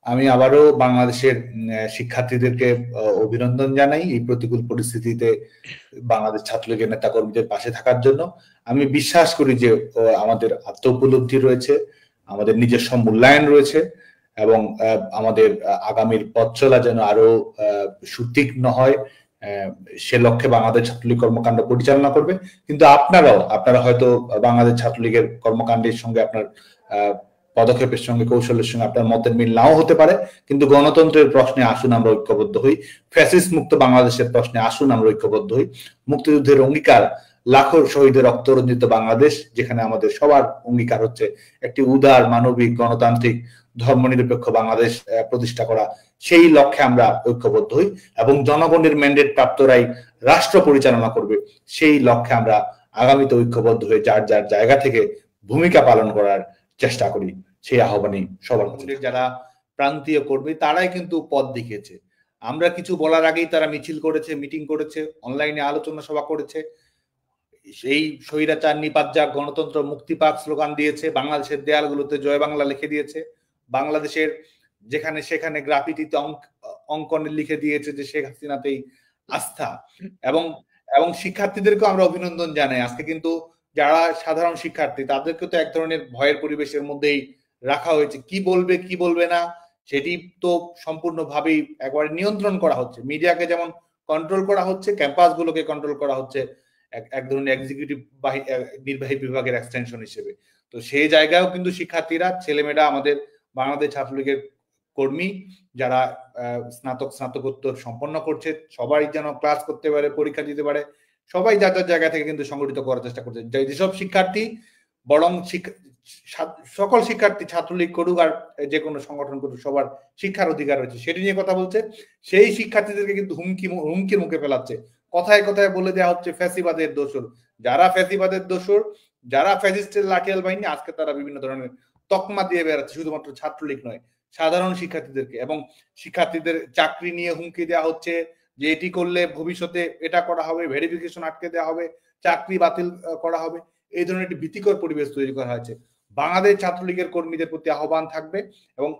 আমি আবারও বাংলাদেশের শিক্ষার্থীদেরকে অভিনন্দন জানাই এই প্রতিকূল পরিস্থিতিতে বাংলাদেশ ছাত্রলীগের নেতা কর্মীদের পাশে থাকার জন্য। আমি বিশ্বাস করি যে আমাদের আত্ম উপলব্ধি রয়েছে, আমাদের নিজস্ব মূল্যায়ন রয়েছে এবং আমাদের আগামীর পথ চলা যেন আরো সুতীক্ষ্ণ হয়, সে লক্ষ্যে বাংলাদেশ ছাত্রলীগ কর্মকাণ্ড পরিচালনা করবে। কিন্তু আপনারা হয়তো বাংলাদেশ ছাত্রলীগের কর্মকাণ্ডের সঙ্গে আপনার পদক্ষেপের সঙ্গে কৌশলের সঙ্গে আপনার মতের মিল নাও হতে পারে, কিন্তু গণতন্ত্রের প্রশ্নে আসুন আমরা ঐক্যবদ্ধ হই, ফ্যাসিস্ট মুক্ত বাংলাদেশের প্রশ্নে আসুন আমরা ঐক্যবদ্ধ হই। মুক্তিযুদ্ধের অঙ্গীকার, লাখো শহীদের রক্ত রঞ্জিত বাংলাদেশ, যেখানে আমাদের সবার অঙ্গীকার হচ্ছে একটি উদার, মানবিক, গণতান্ত্রিক, ধর্মনিরপেক্ষ বাংলাদেশ প্রতিষ্ঠা করা, সেই লক্ষ্যে আমরা ঐক্যবদ্ধ হই এবং জনগণের ম্যান্ডেট প্রাপ্তরাই রাষ্ট্র পরিচালনা করবে, সেই লক্ষ্যে আমরা আগামীতে ঐক্যবদ্ধ হয়ে যার যার জায়গা থেকে ভূমিকা পালন করার চেষ্টা করি। সেই আহ্বানই সবার কাছে। যারা প্রান্তীয় কর্মী তারাই কিন্তু পথ দেখিয়েছে। আমরা কিছু বলার আগেই তারা মিছিল করেছে, মিটিং করেছে, অনলাইনে আলোচনা সভা করেছে, সেই স্বৈরাচার নিপাত যাক, গণতন্ত্র মুক্তি পাক স্লোগান দিয়েছে, বাংলাদেশের দেয়ালগুলোতে জয় বাংলা লিখে দিয়েছে, বাংলাদেশের যেখানে সেখানে গ্রাফিটিতে অঙ্কনে লিখে দিয়েছে যে শেখ হাসিনাতেই আস্থা। এবং শিক্ষার্থীদেরকে আমরা অভিনন্দন জানাই। আজকে কিন্তু যারা সাধারণ শিক্ষার্থী তাদেরকে তো এক ধরনের ভয়ের পরিবেশের মধ্যেই রাখা হয়েছে। কি বলবে কি বলবে না সেটি তো সম্পূর্ণভাবেই একবারে নিয়ন্ত্রণ করা হচ্ছে। মিডিয়াকে যেমন কন্ট্রোল করা হচ্ছে, ক্যাম্পাসগুলোকে কন্ট্রোল করা হচ্ছে এক ধরনের এক্সিকিউটিভ নির্বাহী বিভাগের এক্সটেনশন হিসেবে। তো সেই জায়গায়ও কিন্তু শিক্ষার্থীরা, ছেলেমেয়েরা, আমাদের বাংলাদেশ ছাত্রলীগের কর্মী যারা স্নাতকোত্তর সম্পন্ন করছে, সবাই যেন ক্লাস করতে পারে, পরীক্ষা দিতে পারে, সবাই যার যার জায়গা থেকে কিন্তু সংগঠিত করার চেষ্টা করছে। যেসব শিক্ষার্থী বরং সকল শিক্ষার্থী ছাত্রলীগ করুক আর যে কোনো সংগঠন করুক, সবার শিক্ষার অধিকার রয়েছে, সেটি নিয়ে কথা বলছে। সেই শিক্ষার্থীদেরকে কিন্তু হুমকির মুখে ফেলাচ্ছে। কথায় কথায় বলে দেওয়া হচ্ছে ফ্যাসিবাদের দোসর। যারা ফ্যাসিবাদের দোসর, যারা ফ্যাসিস্টের লাঠিয়াল বাহিনী, আজকে তারা বিভিন্ন ধরনের তকমা দিয়ে বেড়াচ্ছে, শুধুমাত্র ছাত্রলীগ নয়, সাধারণ শিক্ষার্থীদেরকে। এবং শিক্ষার্থীদের চাকরি নিয়ে হুমকি দেওয়া হচ্ছে যে এটি করলে ভবিষ্যতে এটা করা হবে, ভেরিফিকেশন আটকে দেওয়া হবে, চাকরি বাতিল করা হবে। এই ধরনের একটি ভীতিকর পরিবেশ তৈরি করা হয়েছে। বাংলাদেশ ছাত্রলীগের কর্মীদের প্রতি আহ্বান থাকবে এবং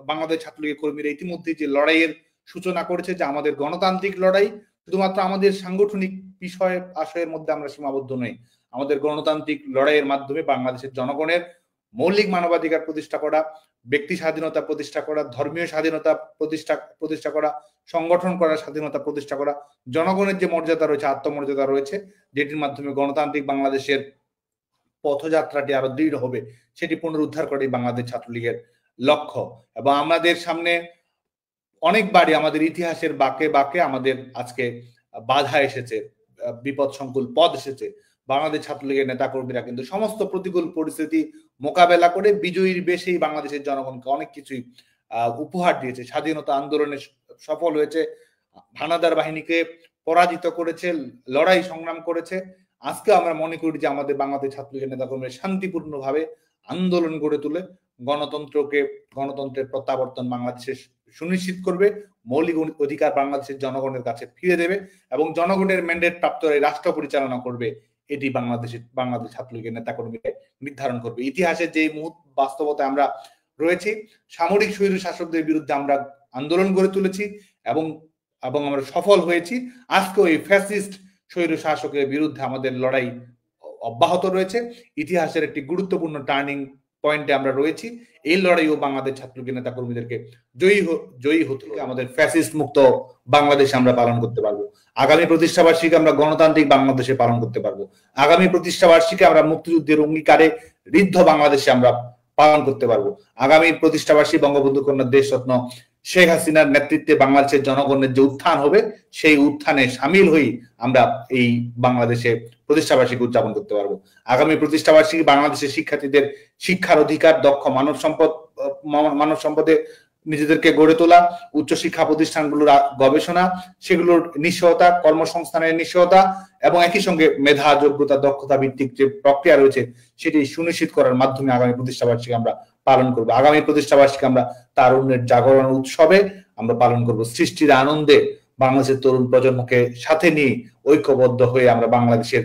বাংলাদেশ ছাত্রলীগের কর্মীরা ইতিমধ্যে যে লড়াইয়ের সূচনা করেছে, যে আমাদের গণতান্ত্রিক লড়াই শুধুমাত্র আমাদের সাংগঠনিক বিষয় আশয়ের মধ্যে আমরা সীমাবদ্ধ নই। আমাদের গণতান্ত্রিক লড়াইয়ের মাধ্যমে বাংলাদেশের জনগণের মৌলিক মানবাধিকার প্রতিষ্ঠা করা, ব্যক্তি স্বাধীনতা প্রতিষ্ঠা করা, ধর্মীয় স্বাধীনতা প্রতিষ্ঠা করা, সংগঠন করার স্বাধীনতা প্রতিষ্ঠা করা, জনগণের যে মর্যাদা রয়েছে, আত্মমর্যাদা রয়েছে, যেটির মাধ্যমে গণতান্ত্রিক বাংলাদেশের পথযাত্রাটি আরো দৃঢ় হবে, সেটি পুনরুদ্ধার করেই বাংলাদেশ ছাত্রলীগের লক্ষ্য। এবং আমাদের সামনে অনেকবারই আমাদের ইতিহাসের বাঁকে বাঁকে আমাদের আজকে বাধা এসেছে, বিপদ সংকুল পথ এসেছে। বাংলাদেশ ছাত্রলীগের নেতাকর্মীরা কিন্তু সমস্ত প্রতিকূল পরিস্থিতি মোকাবেলা করে বিজয়ীর বেশেই বাংলাদেশের জনগণকে অনেক কিছুই উপহার দিয়েছে। স্বাধীনতা আন্দোলনে সফল হয়েছে, হানাদার বাহিনীকে পরাজিত করেছে, লড়াই সংগ্রাম করেছে। আজকে আমরা মনে করি যে আমাদের বাংলাদেশ ছাত্রলীগের নেতাকর্মীরা শান্তিপূর্ণভাবে আন্দোলন গড়ে তুলে গণতন্ত্রের প্রত্যাবর্তন বাংলাদেশে সুনিশ্চিত করবে, মৌলিক অধিকার বাংলাদেশের জনগণের কাছে ফিরে দেবে এবং জনগণের ম্যান্ডেট প্রাপ্ত রাষ্ট্র পরিচালনা করবে। এটি বাংলাদেশ ছাত্রলীগের নেতাকর্মীরা নির্ধারণ করবে। ইতিহাসের যে বাস্তবতায় আমরা রয়েছি, সামরিক স্বৈর শাসকদের বিরুদ্ধে আমরা আন্দোলন গড়ে তুলেছি এবং আমরা সফল হয়েছি। আজকে ওই ফ্যাসিস্ট স্বৈর শাসকের বিরুদ্ধে আমাদের লড়াই অব্যাহত রয়েছে। ইতিহাসের একটি গুরুত্বপূর্ণ টার্নিং পয়েন্টে আমরা রয়েছি। এই লড়াইও বাংলাদেশ ছাত্রলীগের নেতা কর্মীদেরকে জয়ী হতে আমাদের ফ্যাসিস্ট মুক্ত বাংলাদেশ আমরা পালন করতে পারবো। আগামী প্রতিষ্ঠাবার্ষিকী আমরা গণতান্ত্রিক বাংলাদেশে পালন করতে পারবো। আগামী প্রতিষ্ঠাবার্ষিকী আমরা মুক্তিযুদ্ধের অঙ্গীকারে ঋদ্ধ বাংলাদেশে আমরা পালন করতে পারবো। আগামী প্রতিষ্ঠাবার্ষিকী বঙ্গবন্ধু কন্যা দেশরত্ন শেখ হাসিনার নেতৃত্বে বাংলাদেশের জনগণের যে উত্থান হবে, সেই উত্থানে সামিল হই আমরা এই বাংলাদেশে প্রতিষ্ঠাবার্ষিকী উদযাপন করতে পারবো। আগামী প্রতিষ্ঠাবার্ষিকী বাংলাদেশের শিক্ষার্থীদের শিক্ষার অধিকার, দক্ষ মানব সম্পদে নিজেদেরকে গড়ে তোলা, উচ্চশিক্ষা প্রতিষ্ঠানগুলোর গবেষণা, সেগুলোর নিশ্চয়তা, কর্মসংস্থানের নিশ্চয়তা এবং একই সঙ্গে মেধা, যোগ্যতা, দক্ষতা ভিত্তিক যে প্রক্রিয়া রয়েছে সেটি সুনিশ্চিত করার মাধ্যমে আগামী প্রতিষ্ঠাবার্ষিকী আমরা পালন করবো। আগামী প্রতিষ্ঠাবার্ষিকী আমরা তারুণ্যের জাগরণ উৎসবে আমরা পালন করব। সৃষ্টির আনন্দে বাংলাদেশের তরুণ প্রজন্মকে সাথে নিয়ে ঐক্যবদ্ধ হয়ে আমরা বাংলাদেশের